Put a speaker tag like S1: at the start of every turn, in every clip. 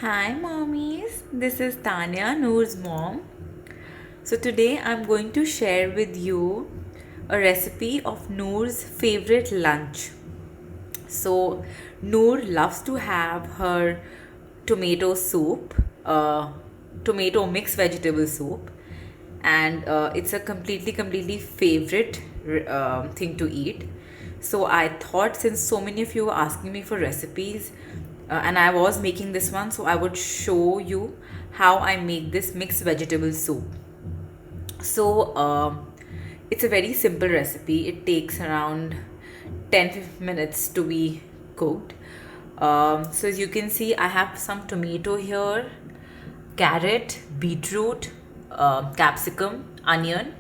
S1: Hi mommies, this is Tanya, Noor's mom. So today I'm going to share with you a recipe of Noor's favorite lunch. So Noor loves to have her tomato soup, tomato mixed vegetable soup, and it's a completely favorite thing to eat. So I thought, since so many of you were asking me for recipes, and I was making this one, so I would show you how I make this mixed vegetable soup. So it's a very simple recipe. It takes around 10 minutes to be cooked. So as you can see, I have some tomato here, carrot, beetroot, capsicum, onion,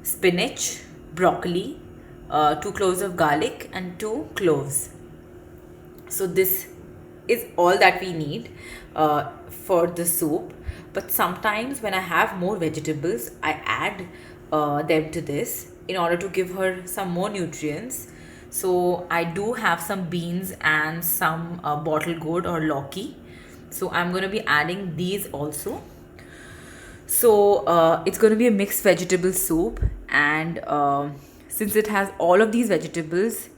S1: spinach, broccoli, 2 cloves of garlic, and 2 cloves. So this is all that we need for the soup. But sometimes when I have more vegetables, I add them to this in order to give her some more nutrients. So I do have some beans and some bottle gourd or lauki. So I'm going to be adding these also. So it's going to be a mixed vegetable soup, and since it has all of these vegetables,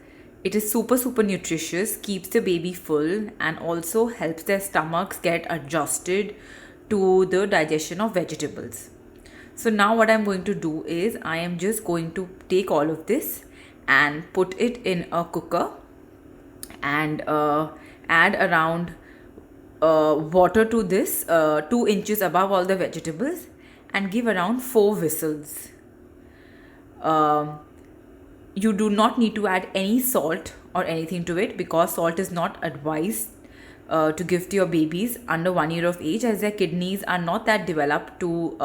S1: it is super nutritious, keeps the baby full, and also helps their stomachs get adjusted to the digestion of vegetables. So now what I'm going to do is I am just going to take all of this and put it in a cooker and add around water to this 2 inches above all the vegetables, and give around 4 whistles. You do not need to add any salt or anything to it, because salt is not advised to give to your babies under 1 year of age, as their kidneys are not that developed to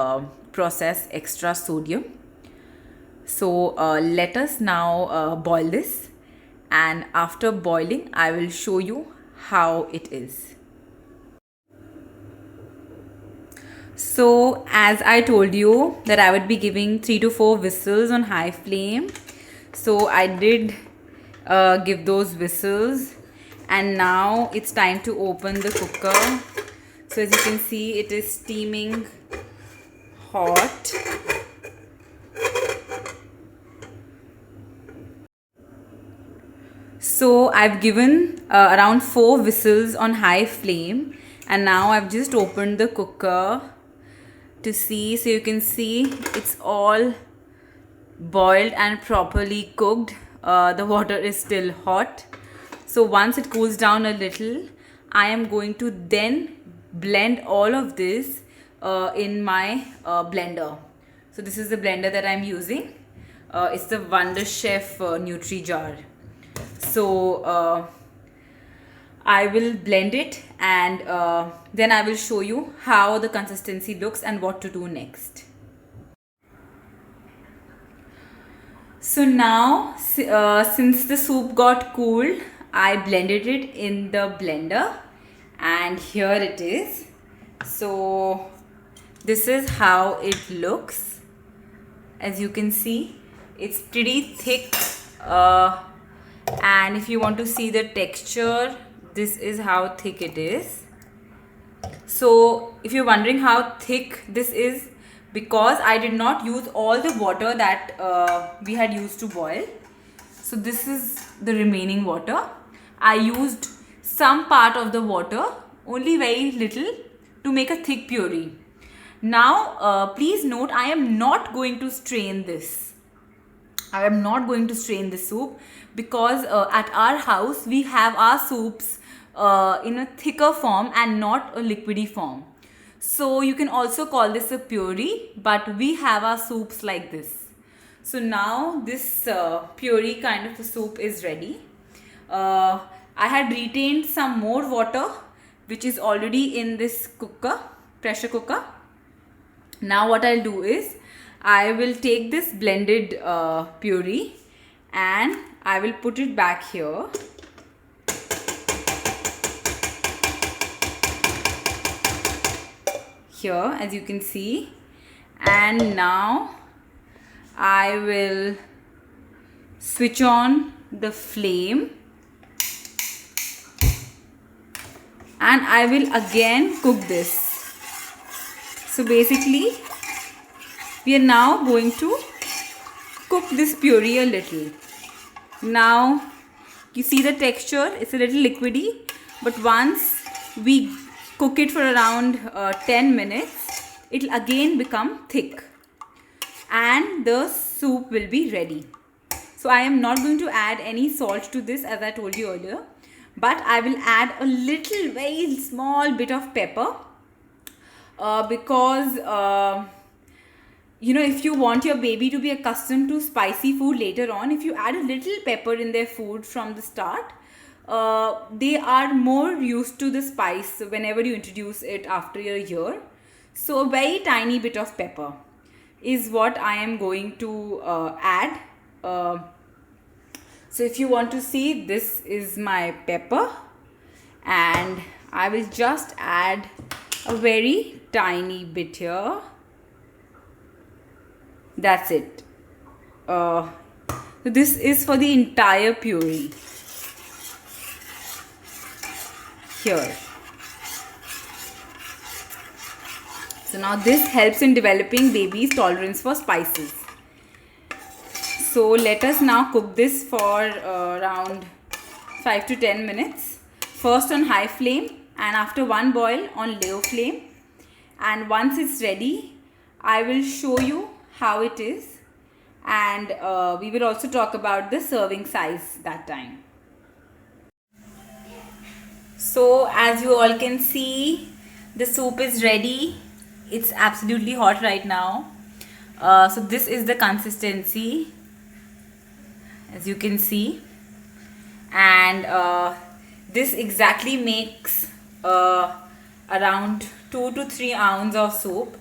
S1: process extra sodium. So let us now boil this, and after boiling I will show you how it is. So as I told you that I would be giving 3 to 4 whistles on high flame, so I did give those whistles, and now it's time to open the cooker. So as you can see, it is steaming hot. So I've given around 4 whistles on high flame, and now I've just opened the cooker to see. So you can see it's all boiled and properly cooked. The water is still hot. So once it cools down a little, I am going to then blend all of this in my blender. So this is the blender that I'm using. It's the Wonder Chef Nutri jar. So I will blend it, and then I will show you how the consistency looks and what to do next. So now since the soup got cooled, I blended it in the blender, and here it is. So this is how it looks. As you can see, it's pretty thick, and if you want to see the texture, this is how thick it is. So if you're wondering how thick this is, because I did not use all the water that we had used to boil. So this is the remaining water. I used some part of the water, only very little, to make a thick puree. Now please note, I am not going to strain this. I am not going to strain the soup, because at our house we have our soups in a thicker form and not a liquidy form. So you can also call this a puree, but we have our soups like this. So now this puree kind of a soup is ready. I had retained some more water, which is already in this cooker, pressure cooker. Now what I'll do is I will take this blended puree, and I will put it back here. Here, as you can see, and now I will switch on the flame, and I will again cook this. So basically we are now going to cook this puree a little. Now you see the texture, it's a little liquidy, but once we cook it for around 10 minutes, it will again become thick and the soup will be ready. So I am not going to add any salt to this, as I told you earlier, but I will add a little very small bit of pepper because if you want your baby to be accustomed to spicy food later on, if you add a little pepper in their food from the start, they are more used to the spice whenever you introduce it after a year. So a very tiny bit of pepper is what I am going to add. So if you want to see, this is my pepper, and I will just add a very tiny bit here. That's it. So this is for the entire puree. Here. So now this helps in developing baby's tolerance for spices. So let us now cook this for around 5 to 10 minutes. First on high flame, and after one boil on low flame. And once it's ready, I will show you how it is, and we will also talk about the serving size that time. So as you all can see, the soup is ready. It's absolutely hot right now. So this is the consistency, as you can see, and this exactly makes around 2 to 3 ounces of soup,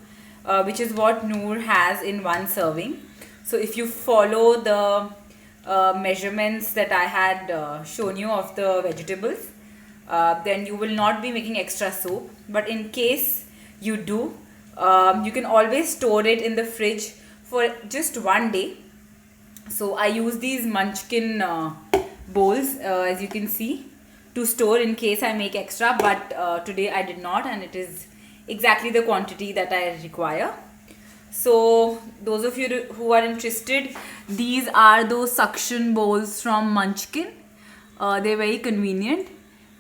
S1: which is what Noor has in one serving. So if you follow the measurements that I had shown you of the vegetables, then you will not be making extra soup. But in case you do, you can always store it in the fridge for just one day. So I use these Munchkin bowls, as you can see, to store in case I make extra, but today I did not, and it is exactly the quantity that I require. So those of you who are interested, these are those suction bowls from Munchkin. They're very convenient,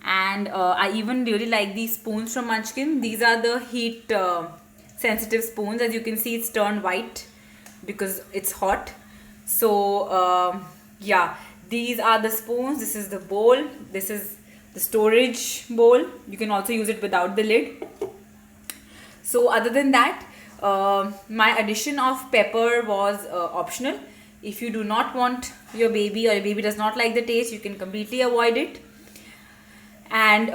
S1: and I even really like these spoons from Munchkin. These are the heat sensitive spoons. As you can see, it's turned white because it's hot. So yeah, these are the spoons. This is the bowl. This is the storage bowl. You can also use it without the lid. So other than that, my addition of pepper was optional. If you do not want your baby, or your baby does not like the taste, you can completely avoid it. And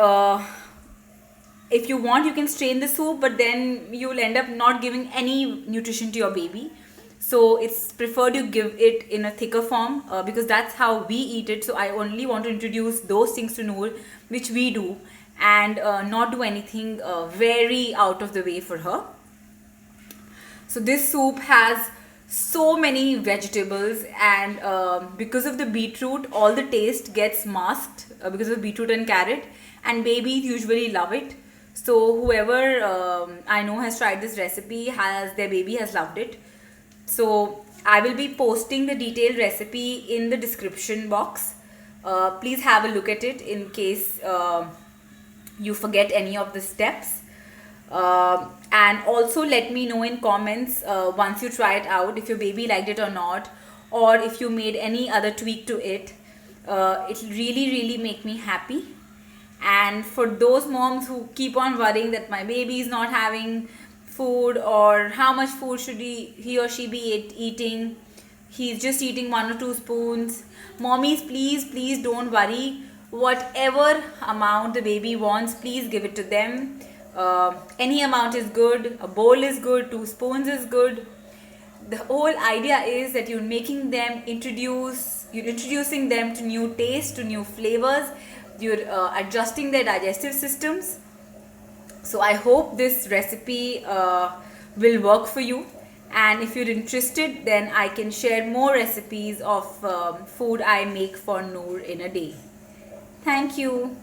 S1: if you want, you can strain the soup, but then you will end up not giving any nutrition to your baby. So it's preferred you give it in a thicker form, because that's how we eat it. So I only want to introduce those things to Noor which we do, and not do anything very out of the way for her. So this soup has so many vegetables, and because of the beetroot, all the taste gets masked because of beetroot and carrot, and babies usually love it. So whoever I know has tried this recipe, their baby has loved it. So I will be posting the detailed recipe in the description box. Please have a look at it in case you forget any of the steps. And also let me know in comments once you try it out, if your baby liked it or not, or if you made any other tweak to it. It'll really make me happy. And for those moms who keep on worrying that my baby is not having food, or how much food should he or she be eating, he's just eating 1 or 2 spoons, mommies, please don't worry. Whatever amount the baby wants, please give it to them. Any amount is good. A bowl is good, 2 spoons is good. The whole idea is that you're introducing them to new tastes, to new flavors. You're adjusting their digestive systems. So I hope this recipe will work for you, and if you're interested, then I can share more recipes of food I make for Noor in a day. Thank you.